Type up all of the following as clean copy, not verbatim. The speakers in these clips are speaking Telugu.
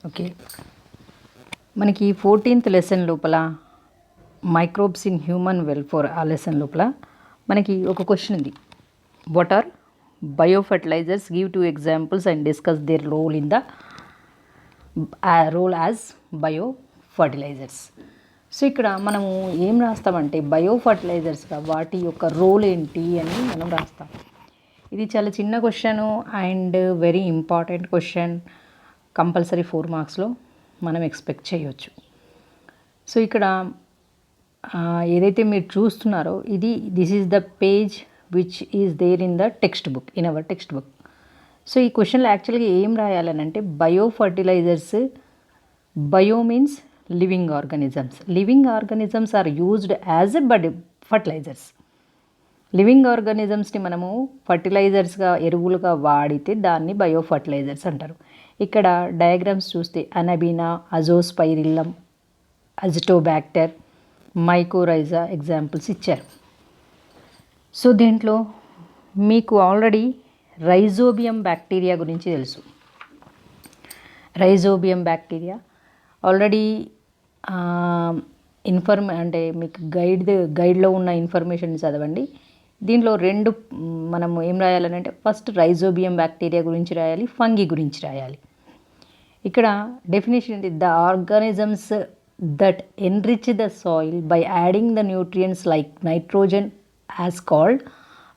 ఓకే, మనకి 14th లెసన్ లోపల మైక్రోబ్స్ ఇన్ హ్యూమన్ వెల్ఫేర్ ఆ లెసన్ లోపల మనకి ఒక క్వశ్చన్ ఉంది. What are bio fertilizers? Give 2 examples and discuss their role in the role as bio fertilizers. So ఇక్కడ మనము ఏం రాస్తామంటే బయో ఫర్టిలైజర్స్గా వాటి యొక్క రోల్ ఏంటి అని మనం రాస్తాం. ఇది చాలా చిన్న question and very important question. Compulsory 4 మార్క్స్లో మనం ఎక్స్పెక్ట్ చేయవచ్చు. సో ఇక్కడ ఏదైతే మీరు చూస్తున్నారో this is the page which is there in the text book, in our text book. So ఈ క్వశ్చన్లో యాక్చువల్గా ఏం రాయాలని అంటే bio fertilizers, bio means living organisms. Living organisms are used as a fertilizers. లివింగ్ ఆర్గానిజమ్స్ని మనము ఫర్టిలైజర్స్గా, ఎరువులుగా వాడితే దాన్ని బయో ఫర్టిలైజర్స్ అంటారు. ఇక్కడ డయాగ్రామ్స్ చూస్తే అనబీనా, అజోస్పైరిల్లం, అజిటోబ్యాక్టర్, మైకోరైజా ఎగ్జాంపుల్స్ ఇచ్చారు. సో దీంట్లో మీకు ఆల్రెడీ రైజోబియం బ్యాక్టీరియా గురించి తెలుసు. రైజోబియం బ్యాక్టీరియా ఆల్రెడీ అంటే మీకు గైడ్లో ఉన్న ఇన్ఫర్మేషన్ చదవండి. దీంట్లో 2 మనము ఏం రాయాలనంటే ఫస్ట్ రైజోబియం బ్యాక్టీరియా గురించి రాయాలి, ఫంగి గురించి రాయాలి. ఇక్కడ డెఫినేషన్ ఏంటి? The organisms that enrich the soil by adding the nutrients like nitrogen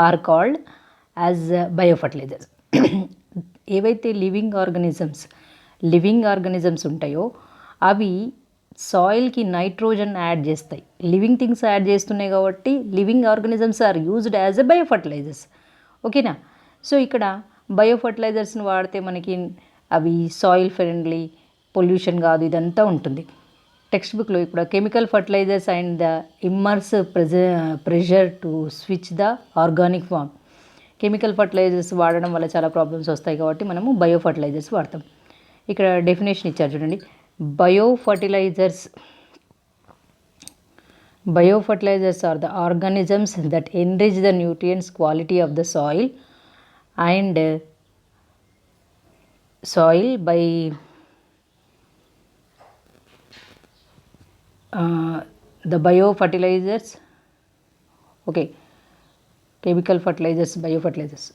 are called as biofertilizers. ఏవైతే లివింగ్ ఆర్గానిజమ్స్ ఉంటాయో అవి సాయిల్కి నైట్రోజన్ యాడ్ చేస్తాయి. లివింగ్ థింగ్స్ యాడ్ చేస్తున్నాయి కాబట్టి living organisms are used as a biofertilizers. ఓకేనా? సో ఇక్కడ బయోఫర్టిలైజర్స్ని వాడితే మనకి అవి సాయిల్ ఫ్రెండ్లీ, పొల్యూషన్ కాదు, ఇదంతా ఉంటుంది. టెక్స్ట్ బుక్లో ఇప్పుడు chemical fertilizers and the immense pressure to switch the organic farm. Chemical fertilizers వాడడం వల్ల చాలా ప్రాబ్లమ్స్ వస్తాయి కాబట్టి మనము బయో ఫర్టిలైజర్స్ వాడతాం. ఇక్కడ డెఫినేషన్ ఇచ్చారు చూడండి. Bio fertilizers are the organisms that enrich the nutrients quality of the soil by the biofertilizers. Okay, chemical fertilizers, biofertilizers.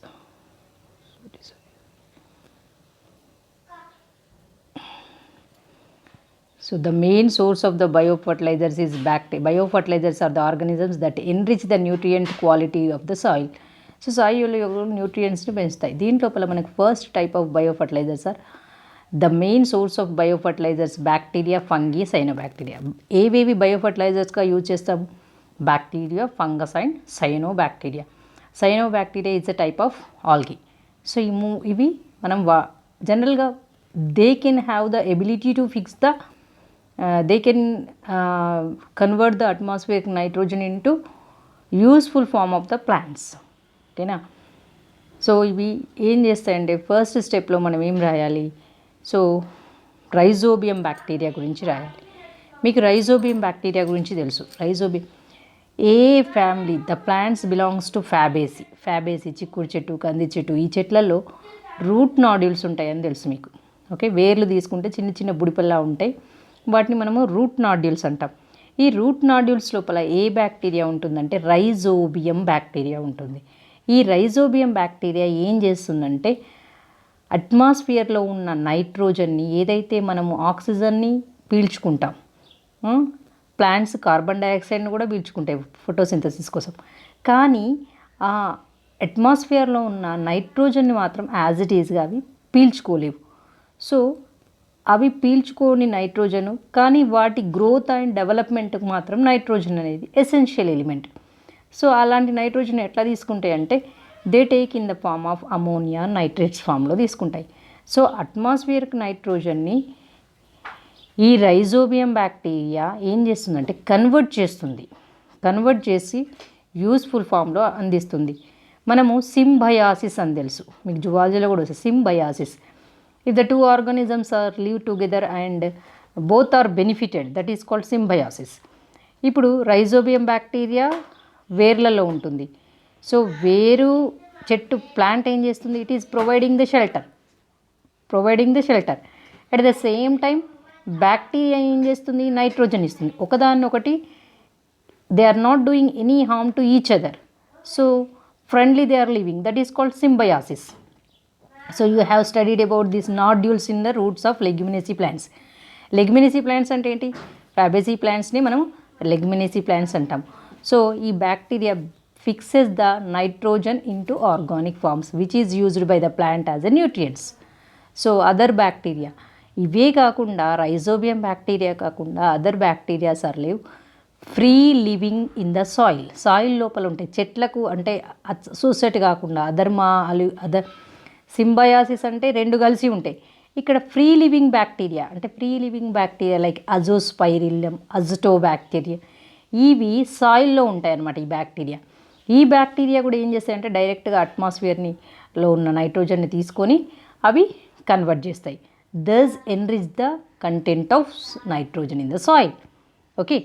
So the main source of the biofertilizers is bacteria. Biofertilizers are the organisms that enrich the nutrient quality of the soil. So soil న్యూట్రియంట్స్ని పెంచుతాయి. దీంట్లోపల మనకు first type of biofertilizers are the main source of biofertilizers bacteria, fungi, cyanobacteria. ఏవేవి బయోఫర్టిలైజర్స్గా యూజ్ చేస్తాము? Bacteria, fungus and cyanobacteria. Cyanobacteria is a type of algae. So ఇవి మనం జనరల్గా they can have the ability to fix the they can convert the atmospheric nitrogen into useful form of the plants. ఓకేనా? సో ఇవి ఏం చేస్తాయంటే ఫస్ట్ స్టెప్లో మనం ఏం రాయాలి? సో రైజోబియం బ్యాక్టీరియా గురించి రాయాలి. మీకు రైజోబియం బ్యాక్టీరియా గురించి తెలుసు. Rhizobium A family? The plants belongs to Fabaceae, చిక్కుడు చెట్టు, కంది చెట్టు. ఈ చెట్లలో రూట్ నాడ్యూల్స్ ఉంటాయని తెలుసు మీకు. ఓకే, వేర్లు తీసుకుంటే చిన్న చిన్న బుడిపల్లా ఉంటాయి. వాటిని మనము రూట్ నాడ్యూల్స్ అంటాం. ఈ రూట్ నాడ్యూల్స్ లోపల ఏ బ్యాక్టీరియా ఉంటుందంటే రైజోబియం బ్యాక్టీరియా ఉంటుంది. ఈ రైజోబియం బ్యాక్టీరియా ఏం చేస్తుందంటే అట్మాస్ఫియర్లో ఉన్న నైట్రోజన్ని, ఏదైతే మనము ఆక్సిజన్ని పీల్చుకుంటాం, ప్లాంట్స్ కార్బన్ డైఆక్సైడ్ని కూడా పీల్చుకుంటాయి ఫోటోసింథసిస్ కోసం, కానీ ఆ అట్మాస్ఫియర్లో ఉన్న నైట్రోజన్ని మాత్రం యాజ్ ఇట్ ఈజ్గా అవి పీల్చుకోలేవు. సో అవి పీల్చుకోని నైట్రోజను, కానీ వాటి గ్రోత్ అండ్ డెవలప్మెంట్కి మాత్రం నైట్రోజన్ అనేది ఎసెన్షియల్ ఎలిమెంట్. సో అలాంటి నైట్రోజన్ ఎట్లా తీసుకుంటాయి అంటే they take in the form of ammonia, nitrates ఫామ్లో తీసుకుంటాయి. సో అట్మాస్ఫియర్కి నైట్రోజన్ని ఈ రైజోబియం బ్యాక్టీరియా ఏం చేస్తుందంటే కన్వర్ట్ చేసి యూస్ఫుల్ ఫామ్లో అందిస్తుంది. మనము సింబయాసిస్ అని తెలుసు, మీకు జువాలజీలో కూడా వస్తుంది Symbiosis. If the 2 organisms are live together and both are benefited, that is called symbiosis. ఇప్పుడు రైజోబియం బ్యాక్టీరియా వేర్లలో ఉంటుంది. సో వేరు చెట్టు ప్లాంట్ ఏం చేస్తుంది? It is providing the shelter. At the same time bacteria ఏం చేస్తుంది, నైట్రోజన్ ఇస్తుంది. ఒకదాన్నొకటి they are not doing any harm to each other, so friendly they are living, that is called symbiosis. So you have studied about these nodules in the roots of leguminous plants. Leguminous plants అంటే ఏంటి, fabaceae ప్లాంట్స్ని మనం leguminous plants అంటాం. సో ఈ bacteria fixes the nitrogen into organic forms which is used by the plant as a nutrients. So other bacteria, ఇవే కాకుండా రైజోబియం బ్యాక్టీరియా కాకుండా other bacterias are live free living in the soil లోపల ఉంటాయి. చెట్లకు అంటే అసోసియేట్ కాకుండా అదర్ సింబయాసిస్ అంటే రెండు కలిసి ఉంటాయి. ఇక్కడ ఫ్రీ లివింగ్ బ్యాక్టీరియా అంటే free living bacteria like azospirillum, azotobacteria, ఇవి సాయిల్లో ఉంటాయి అన్నమాట. ఈ బ్యాక్టీరియా కూడా ఏం చేస్తాయంటే డైరెక్ట్గా అట్మాస్ఫియర్లో ఉన్న నైట్రోజన్ని తీసుకొని అవి కన్వర్ట్ చేస్తాయి. Thus enrich the content of nitrogen in the soil. Okay,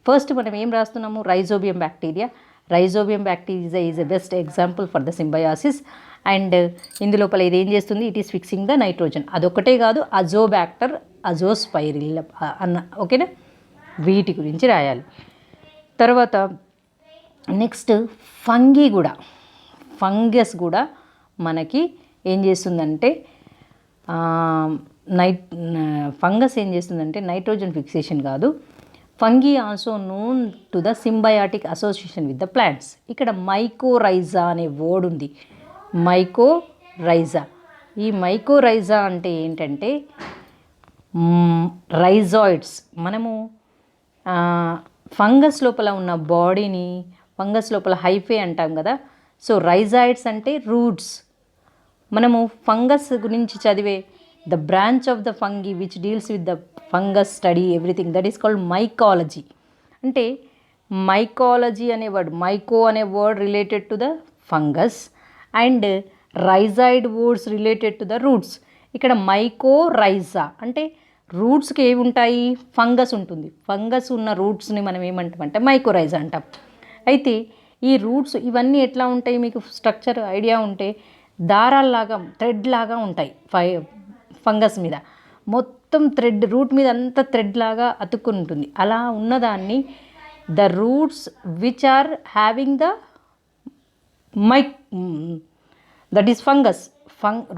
first మనం ఏం రాస్తున్నాము, rhizobium bacteria. Rhizobium bacteria is a best example for the symbiosis. And ఇందులోపల ఇది ఏం చేస్తుంది, it is fixing the nitrogen. అదొకటే కాదు, అజోబ్యాక్టర్, అజోస్పైరిల్లం అన్న, ఓకేనా, వీటి గురించి రాయాలి. తర్వాత నెక్స్ట్ ఫంగస్ కూడా మనకి ఏం చేస్తుందంటే ఫంగస్ ఏం చేస్తుందంటే నైట్రోజన్ ఫిక్సేషన్ కాదు, fungi also known to the symbiotic association with the plants. ఇక్కడ మైకోరైజా అనే వర్డ్ ఉంది, మైకోరైజా. ఈ మైకోరైజా అంటే ఏంటంటే రైజాయిడ్స్. మనము ఫంగస్ లోపల ఉన్న బాడీని ఫంగస్ లోపల హైఫే అంటాం కదా. సో రైజాయిడ్స్ అంటే రూట్స్. మనము ఫంగస్ గురించి చదివే the branch of the fungi which deals with the fungus study everything, that is called mycology. అంటే మైకాలజీ అనే వర్డ్, మైకో అనే word related to the fungus and rhizoid words related to the roots. ఇక్కడ మైకోరైజా అంటే రూట్స్కి ఏవి ఉంటాయి, ఫంగస్ ఉంటుంది. ఫంగస్ ఉన్న రూట్స్ని మనం ఏమంటామంటే మైకోరైజా అంటాం. అయితే ఈ రూట్స్ ఇవన్నీ ఎట్లా ఉంటాయి, మీకు స్ట్రక్చర్ ఐడియా ఉంటే దారాల్లాగా థ్రెడ్ లాగా ఉంటాయి ఫంగస్ మీద. మొత్తం థ్రెడ్ రూట్ మీద అంతా థ్రెడ్ లాగా అతుక్కుని ఉంటుంది. అలా ఉన్నదాన్ని the roots which are having the that is fungus.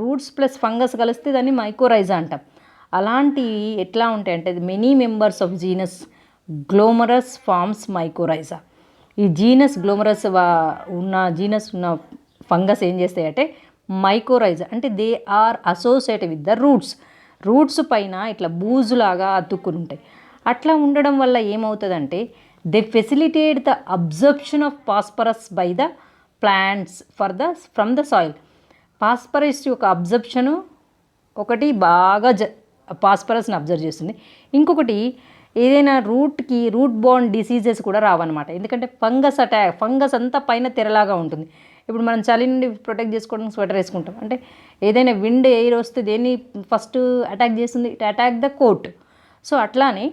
Roots plus fungus కలిస్తే దాన్ని మైకోరైజా అంటాం. అలాంటి ఎట్లా ఉంటాయి అంటే many members of genus glomerus forms mycorrhiza. ఈ జీనస్ గ్లోమరస్ ఉన్న ఫంగస్ ఏం చేస్తాయంటే మైకోరైజా అంటే they are associated with the roots పైన ఇట్లా బూజులాగా అతుక్కుని ఉంటాయి. అట్లా ఉండడం వల్ల ఏమవుతుందంటే they facilitate the absorption of phosphorus by the plants from the soil. Phosphorus యొక్క అబ్జర్ప్షను ఒకటి బాగా ఫాస్ఫరస్ని అబ్జర్వ్ చేస్తుంది. ఇంకొకటి ఏదైనా రూట్ బోర్న్ డిసీజెస్ కూడా రావన్నమాట. ఎందుకంటే ఫంగస్ అంతా పైన తెరలాగా ఉంటుంది. ఇప్పుడు మనం చలి నుండి ప్రొటెక్ట్ చేసుకోవడానికి స్వెటర్ వేసుకుంటాం. అంటే ఏదైనా విండ్ ఎయిర్ వస్తే దేన్ని ఫస్ట్ అటాక్ చేస్తుంది, it attack the coat. So అట్లానే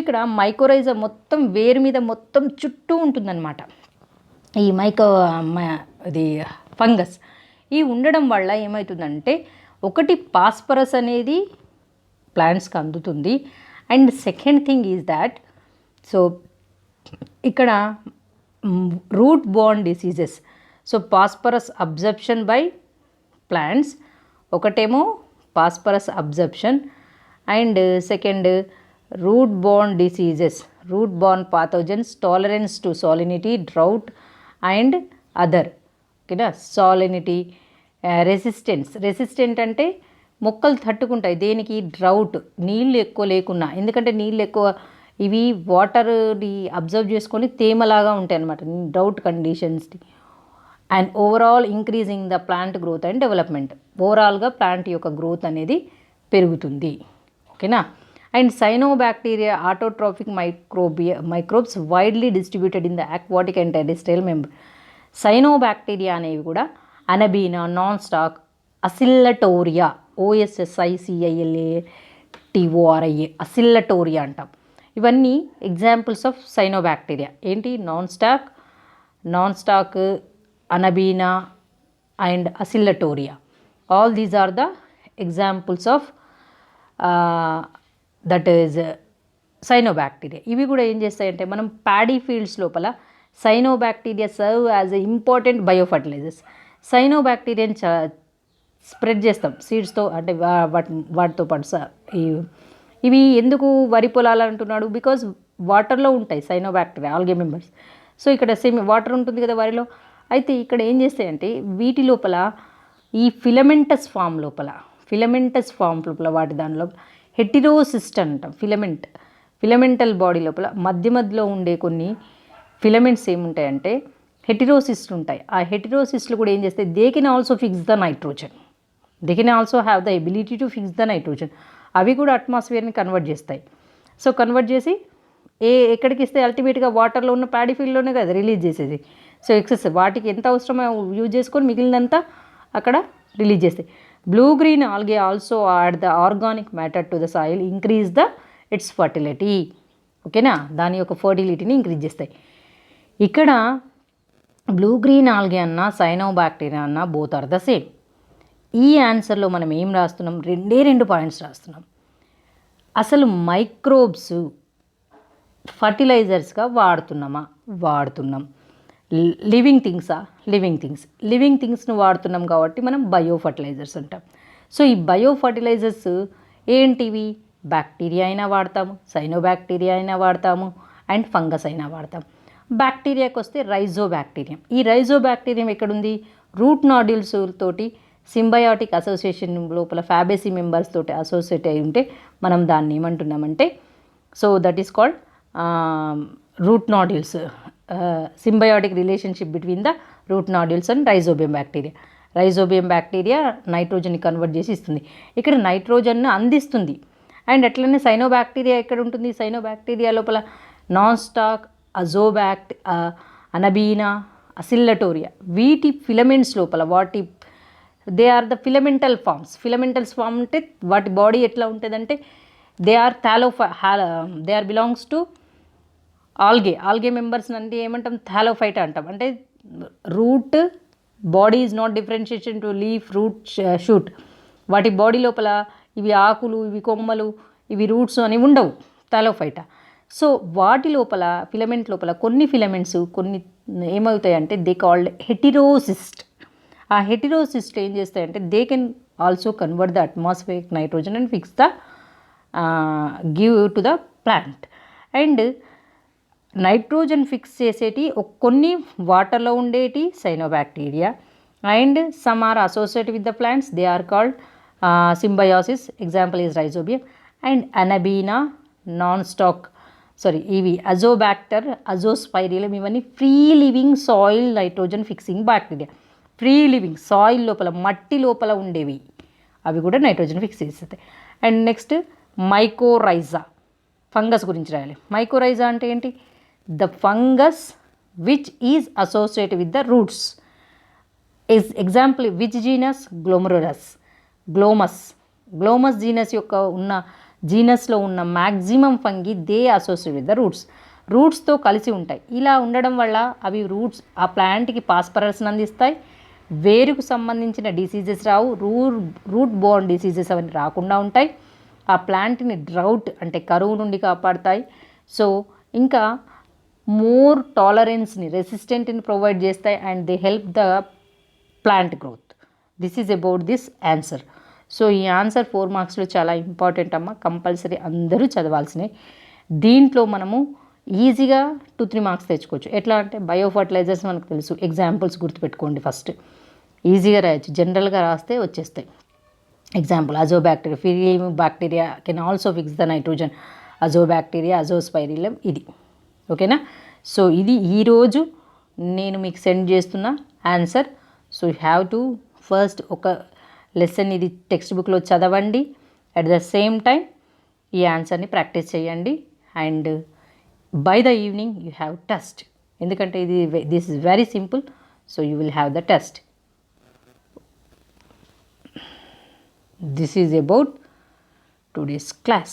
ఇక్కడ మైకోరైజా మొత్తం వేరు మీద మొత్తం చుట్టూ ఉంటుందన్నమాట ఈ ఇది ఫంగస్. ఈ ఉండడం వల్ల ఏమవుతుందంటే ఒకటి ఫాస్ఫరస్ అనేది ప్లాంట్స్కి అందుతుంది. And second thing is that so ఇక్కడ root borne diseases, so phosphorus absorption by plants, ఒకటేమో phosphorus absorption and second root borne diseases, root borne pathogens, tolerance to salinity, drought and other, ఓకేనా. సాలినిటీ, రెసిస్టెంట్ అంటే మొక్కలు తట్టుకుంటాయి దేనికి, డ్రౌట్, నీళ్ళు ఎక్కువ లేకున్నా. ఎందుకంటే నీళ్ళు ఎక్కువ ఇవి వాటర్ని అబ్జర్వ్ చేసుకొని తేమలాగా ఉంటాయి అన్నమాట డ్రౌట్ కండిషన్స్ని. And overall increasing the plant growth and development, ఓవరాల్గా ప్లాంట్ యొక్క గ్రోత్ అనేది పెరుగుతుంది, ఓకేనా. And cyanobacteria autotrophic microbes widely distributed in the aquatic and terrestrial member. Cyanobacteria అనేవి కూడా anabaena, nostoc, oscillatoria, OSSICILATORIA, oscillatoria అంటాం. ఇవన్నీ ఎగ్జాంపుల్స్ ఆఫ్ సైనోబ్యాక్టీరియా. ఏంటి, nostoc, anabaena and oscillatoria. All these are the examples of that is cyanobacteria. ఇవి కూడా ఏం చేస్తాయంటే మనం ప్యాడీ ఫీల్డ్స్ లోపల cyanobacteria serve as a important biofertilizers. సైనోబ్యాక్టీరియాని స్ప్రెడ్ చేస్తాం సీడ్స్తో, అంటే వాటితో పాటు ఇవి ఎందుకు వరి పొలాలు అంటున్నాడు, బికాజ్ వాటర్లో ఉంటాయి సైనోబ్యాక్టీరియా ఆల్గే మెంబర్స్. సో ఇక్కడ వాటర్ ఉంటుంది కదా వరిలో. అయితే ఇక్కడ ఏం చేస్తాయంటే వీటి లోపల ఈ ఫిలమెంటస్ ఫామ్ లోపల వాటి దానిలో హెటిరోసిస్ట్ అంటాం. ఫిలమెంటల్ బాడీ లోపల మధ్యలో ఉండే కొన్ని ఫిలమెంట్స్ ఏముంటాయంటే హెటిరోసిస్ట్లు ఉంటాయి. ఆ హెటిరోసిస్ట్లు కూడా ఏం చేస్తాయి, they can also fix the nitrogen. They can also have the ability to fix the nitrogen. అవి కూడా అట్మాస్ఫియర్ని కన్వర్ట్ చేస్తాయి. సో కన్వర్ట్ చేసి ఎక్కడికి ఇస్తే అల్టిమేట్గా వాటర్లో ఉన్న ప్యాడీ ఫీల్డ్లోనే కదా రిలీజ్ చేసేది. సో ఎక్సెస్ వాటికి ఎంత అవసరమో యూజ్ చేసుకొని మిగిలినంతా అక్కడ రిలీజ్ చేస్తాయి. Blue green algae also add the organic matter to the soil, increase the it's fertility. ఓకేనా, దాని యొక్క ఫర్టిలిటీని ఇంక్రీజ్ చేస్తాయి. ఇక్కడ బ్లూ గ్రీన్ ఆల్గే అన్న సైనోబ్యాక్టీరియా అన్న బోత్ ఆర్ ద సేమ్. ఈ ఆన్సర్లో మనం ఏం రాస్తున్నాం, రెండు పాయింట్స్ రాస్తున్నాం. అసలు మైక్రోబ్స్ ఫర్టిలైజర్స్గా వాడుతున్నాం. లివింగ్ థింగ్స్ను వాడుతున్నాం కాబట్టి మనం బయో ఫర్టిలైజర్స్ అంటాం. సో ఈ బయో ఫర్టిలైజర్స్ ఏంటివి, బ్యాక్టీరియా అయినా వాడతాము, సైనోబ్యాక్టీరియా అయినా వాడతాము, అండ్ ఫంగస్ అయినా వాడతాం. బ్యాక్టీరియాకి వస్తే రైజోబ్యాక్టీరియం. ఈ రైజోబ్యాక్టీరియం ఎక్కడుంది, రూట్ నాడ్యూల్స్ తోటి సింబయాటిక్ అసోసియేషన్ లోపల ఫ్యాబేసీ మెంబర్స్ తోటి అసోసియేట్ అయి ఉంటే మనం దాన్ని ఏమంటున్నామంటే, so that is called root nodules, symbiotic relationship between the root nodules and rhizobium bacteria నైట్రోజన్ని కన్వర్ట్ చేసి ఇస్తుంది. ఇక్కడ నైట్రోజన్ను అందిస్తుంది. అండ్ అట్లనే సైనోబ్యాక్టీరియా ఎక్కడ ఉంటుంది, సైనోబ్యాక్టీరియా లోపల నాన్ స్టాక్, అజోబ్యాక్ట్, అనబీనా, అసిల్లటోరియా, వీటి ఫిలమెంట్స్ లోపల they are the filamental form అంటే వాటి బాడీ ఎట్లా ఉంటుందంటే they are belongs to algae members అంటే ఏమంటాం, థాలోఫైటా అంటాం. అంటే root body is not differentiation to leaf, root, shoot. వాటి బాడీ లోపల ఇవి ఆకులు, ఇవి కొమ్మలు, ఇవి రూట్స్ అని ఉండవు, థాలోఫైటా. సో వాటి లోపల ఫిలమెంట్ లోపల కొన్ని ఫిలమెంట్స్ కొన్ని ఏమవుతాయంటే దే కాల్డ్ హెటిరోసిస్ట్. ఆ హెటిరోసిస్ట్ ఏం చేస్తాయంటే they can also convert the atmospheric nitrogen and fix the give to the plant. And nitrogen fix చేసేటి కొన్ని వాటర్లో ఉండేటి cyanobacteria, and some are associated with the plants, they are called symbiosis, example is rhizobium. And anabaena, ఇవి అజోబ్యాక్టర్, అజోస్పైరిలం, ఇవన్నీ free living soil nitrogen fixing bacteria. Free living soil లోపల మట్టి లోపల ఉండేవి, అవి కూడా నైట్రోజన్ ఫిక్స్ చేస్తాయి. అండ్ నెక్స్ట్ మైకోరైజా, ఫంగస్ గురించి రాయాలి. మైకోరైజా అంటే ఏంటి, the fungus which is associated with the roots. Example which genus, glomus genus యొక్క జీనస్లో ఉన్న maximum fungi they associate with the రూట్స్తో కలిసి ఉంటాయి. ఇలా ఉండడం వల్ల అవి ఆ ప్లాంట్కి పాస్పరస్ని అందిస్తాయి. వేరుకు సంబంధించిన డిసీజెస్ రావు, రూట్ బోర్న్ డిసీజెస్ అవన్నీ రాకుండా ఉంటాయి. ఆ ప్లాంట్ని డ్రౌట్ అంటే కరువు నుండి కాపాడుతాయి. సో ఇంకా మోర్ టాలరెన్స్ని, రెసిస్టెంట్ని ప్రొవైడ్ చేస్తాయి. And they help the plant growth. This is about this answer. So ఈ ఆన్సర్ 4 మార్క్స్లో చాలా ఇంపార్టెంట్ అమ్మ, కంపల్సరీ అందరూ చదవాల్సినవి. దీంట్లో మనము ఈజీగా 2-3 మార్క్స్ తెచ్చుకోవచ్చు. ఎట్లా అంటే బయో ఫర్టిలైజర్స్ మనకు తెలుసు, ఎగ్జాంపుల్స్ గుర్తుపెట్టుకోండి. ఫస్ట్ ఈజీగా రాయొచ్చు, జనరల్గా రాస్తే వచ్చేస్తాయి. Example azotobacteria, free living bacteria can also fix the nitrogen, azotobacteria, azospirillum, ఇది ఓకేనా. సో ఇది ఈరోజు నేను మీకు సెండ్ చేస్తున్న answer. So you have to first ఒక లెసన్ ఇది టెక్స్ట్ బుక్లో చదవండి, అట్ ద సేమ్ టైం ఈ ఆన్సర్ని ప్రాక్టీస్ చేయండి. And by the evening you have test, ఎందుకంటే this is very simple. So you will have the test. This is about today's class.